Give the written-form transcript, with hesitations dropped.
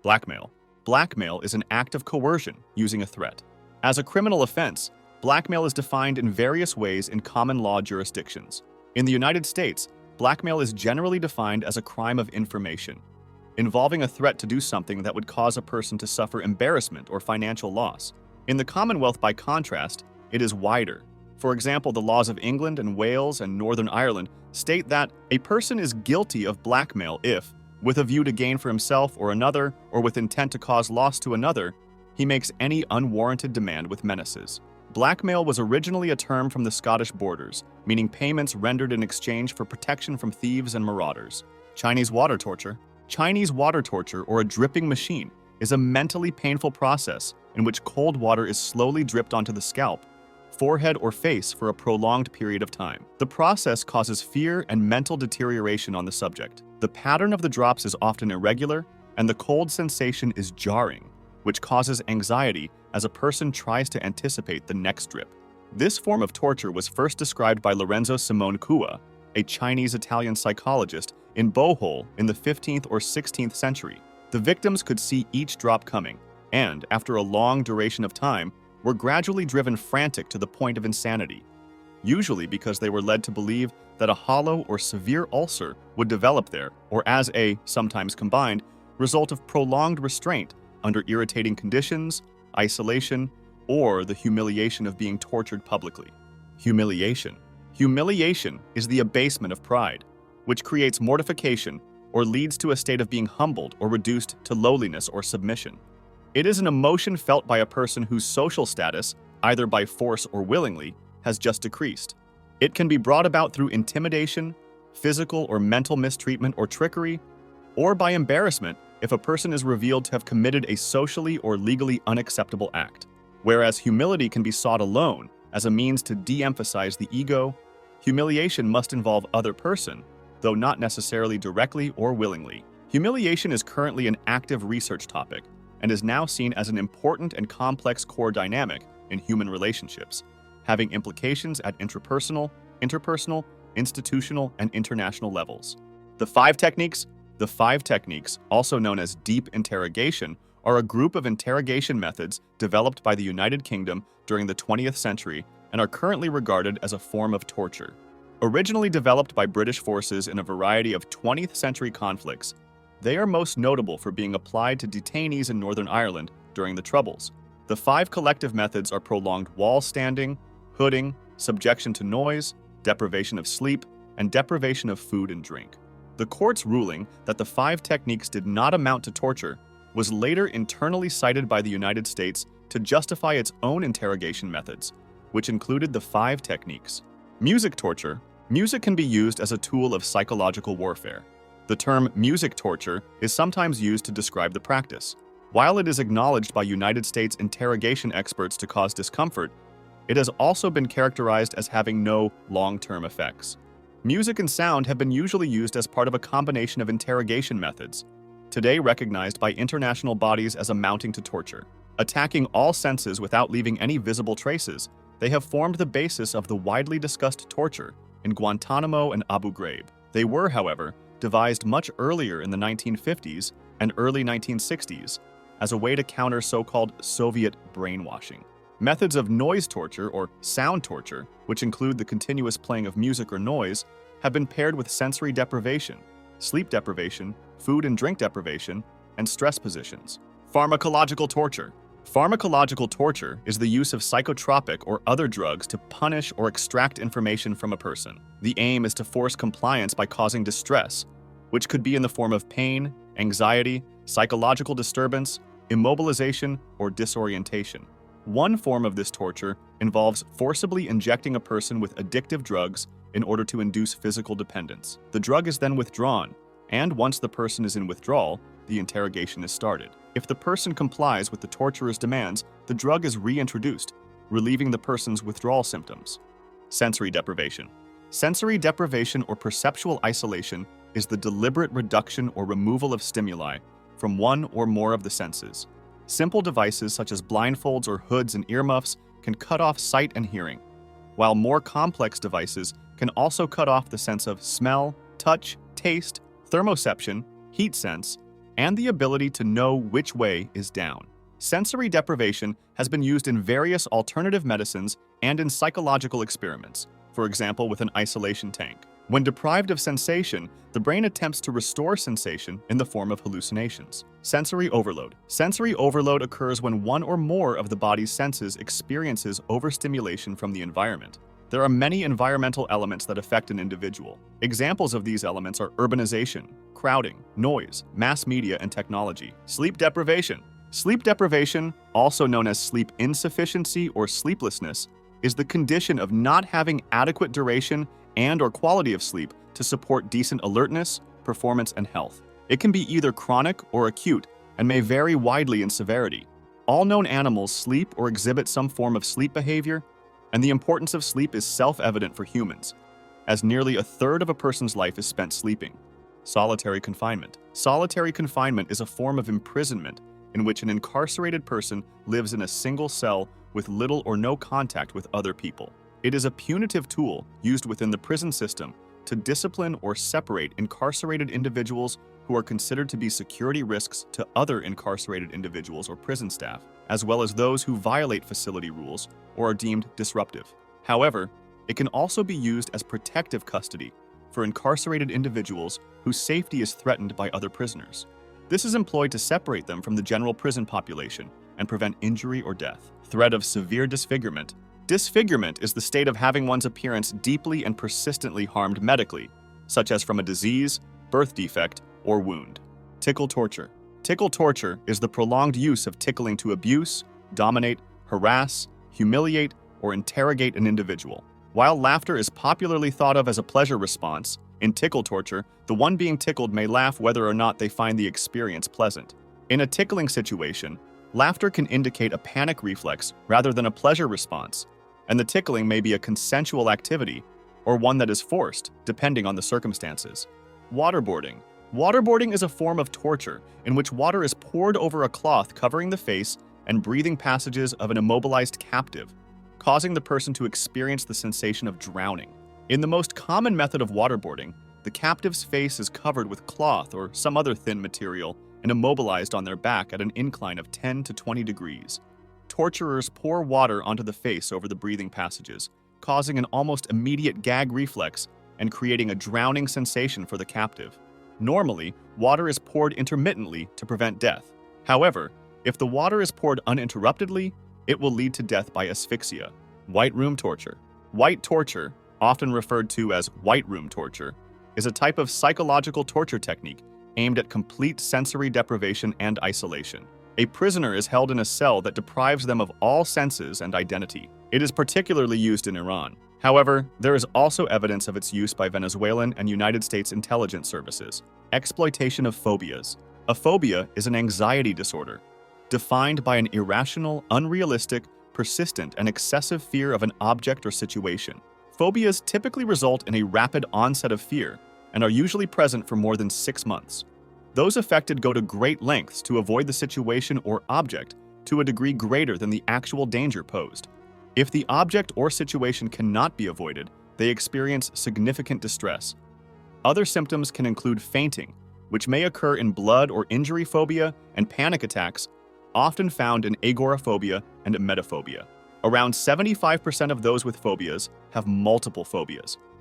Blackmail. Blackmail is an act of coercion using a threat. As a criminal offense, blackmail is defined in various ways in common law jurisdictions. In the United States, blackmail is generally defined as a crime of information, involving a threat to do something that would cause a person to suffer embarrassment or financial loss. In the Commonwealth, by contrast, it is wider. For example, the laws of England and Wales and Northern Ireland state that a person is guilty of blackmail if, with a view to gain for himself or another, or with intent to cause loss to another, he makes any unwarranted demand with menaces. Blackmail was originally a term from the Scottish borders, meaning payments rendered in exchange for protection from thieves and marauders. Chinese water torture. Chinese water torture, or a dripping machine, is a mentally painful process in which cold water is slowly dripped onto the scalp, forehead, or face for a prolonged period of time. The process causes fear and mental deterioration on the subject. The pattern of the drops is often irregular, and the cold sensation is jarring, which causes anxiety as a person tries to anticipate the next drip. This form of torture was first described by Lorenzo Simone Cua, a Chinese-Italian psychologist, in Bohol in the 15th or 16th century. The victims could see each drop coming, and, after a long duration of time, were gradually driven frantic to the point of insanity, usually because they were led to believe that a hollow or severe ulcer would develop there, or as a, sometimes combined, result of prolonged restraint under irritating conditions, isolation, or the humiliation of being tortured publicly. Humiliation. Humiliation is the abasement of pride, which creates mortification or leads to a state of being humbled or reduced to lowliness or submission. It is an emotion felt by a person whose social status, either by force or willingly, has just decreased. It can be brought about through intimidation, physical or mental mistreatment or trickery, or by embarrassment if a person is revealed to have committed a socially or legally unacceptable act. Whereas humility can be sought alone as a means to de-emphasize the ego, humiliation must involve other person, though not necessarily directly or willingly. Humiliation is currently an active research topic and is now seen as an important and complex core dynamic in human relationships, having implications at intrapersonal, interpersonal, institutional, and international levels. The five techniques, also known as deep interrogation, are a group of interrogation methods developed by the United Kingdom during the 20th century and are currently regarded as a form of torture. Originally developed by British forces in a variety of 20th century conflicts, they are most notable for being applied to detainees in Northern Ireland during the Troubles. The five collective methods are prolonged wall standing, hooding, subjection to noise, deprivation of sleep, and deprivation of food and drink. The court's ruling that the five techniques did not amount to torture was later internally cited by the United States to justify its own interrogation methods, which included the five techniques. Music torture. Music can be used as a tool of psychological warfare. The term music torture is sometimes used to describe the practice. While it is acknowledged by United States interrogation experts to cause discomfort, it has also been characterized as having no long-term effects. Music and sound have been usually used as part of a combination of interrogation methods, today recognized by international bodies as amounting to torture. Attacking all senses without leaving any visible traces, they have formed the basis of the widely discussed torture in Guantanamo and Abu Ghraib. They were, however, devised much earlier in the 1950s and early 1960s as a way to counter so-called Soviet brainwashing. Methods of noise torture or sound torture, which include the continuous playing of music or noise, have been paired with sensory deprivation, sleep deprivation, food and drink deprivation, and stress positions. Pharmacological torture. Pharmacological torture is the use of psychotropic or other drugs to punish or extract information from a person. The aim is to force compliance by causing distress, which could be in the form of pain, anxiety, psychological disturbance, immobilization, or disorientation. One form of this torture involves forcibly injecting a person with addictive drugs in order to induce physical dependence. The drug is then withdrawn, and once the person is in withdrawal, the interrogation is started. If the person complies with the torturer's demands, the drug is reintroduced, relieving the person's withdrawal symptoms. Sensory deprivation. Sensory deprivation or perceptual isolation is the deliberate reduction or removal of stimuli from one or more of the senses. Simple devices such as blindfolds or hoods and earmuffs can cut off sight and hearing, while more complex devices can also cut off the sense of smell, touch, taste, thermoception, heat sense, and the ability to know which way is down. Sensory deprivation has been used in various alternative medicines and in psychological experiments, for example with an isolation tank. When deprived of sensation, the brain attempts to restore sensation in the form of hallucinations. Sensory overload. Sensory overload occurs when one or more of the body's senses experiences overstimulation from the environment. There are many environmental elements that affect an individual. Examples of these elements are urbanization, crowding, noise, mass media, and technology. Sleep deprivation. Sleep deprivation, also known as sleep insufficiency or sleeplessness, is the condition of not having adequate duration and/or quality of sleep to support decent alertness, performance, and health. It can be either chronic or acute and may vary widely in severity. All known animals sleep or exhibit some form of sleep behavior, and the importance of sleep is self-evident for humans, as nearly a third of a person's life is spent sleeping. Solitary confinement. Solitary confinement is a form of imprisonment in which an incarcerated person lives in a single cell with little or no contact with other people. It is a punitive tool used within the prison system to discipline or separate incarcerated individuals who are considered to be security risks to other incarcerated individuals or prison staff, as well as those who violate facility rules or are deemed disruptive. However, it can also be used as protective custody for incarcerated individuals whose safety is threatened by other prisoners. This is employed to separate them from the general prison population and prevent injury or death. Threat of severe disfigurement. Disfigurement is the state of having one's appearance deeply and persistently harmed medically, such as from a disease, birth defect, or wound. Tickle torture. Tickle torture is the prolonged use of tickling to abuse, dominate, harass, humiliate, or interrogate an individual. While laughter is popularly thought of as a pleasure response, in tickle torture, the one being tickled may laugh whether or not they find the experience pleasant. In a tickling situation, laughter can indicate a panic reflex rather than a pleasure response, and the tickling may be a consensual activity or one that is forced, depending on the circumstances. Waterboarding. Waterboarding is a form of torture in which water is poured over a cloth covering the face and breathing passages of an immobilized captive, causing the person to experience the sensation of drowning. In the most common method of waterboarding, the captive's face is covered with cloth or some other thin material and immobilized on their back at an incline of 10 to 20 degrees. Torturers pour water onto the face over the breathing passages, causing an almost immediate gag reflex and creating a drowning sensation for the captive. Normally, water is poured intermittently to prevent death. However, if the water is poured uninterruptedly, it will lead to death by asphyxia. White room torture. White torture, often referred to as white room torture, is a type of psychological torture technique aimed at complete sensory deprivation and isolation. A prisoner is held in a cell that deprives them of all senses and identity. It is particularly used in Iran. However, there is also evidence of its use by Venezuelan and United States intelligence services. Exploitation of phobias. A phobia is an anxiety disorder, defined by an irrational, unrealistic, persistent, and excessive fear of an object or situation. Phobias typically result in a rapid onset of fear and are usually present for more than 6 months. Those affected go to great lengths to avoid the situation or object to a degree greater than the actual danger posed. If the object or situation cannot be avoided, they experience significant distress. Other symptoms can include fainting, which may occur in blood or injury phobia, and panic attacks, often found in agoraphobia and emetophobia. Around 75% of those with phobias have multiple phobias.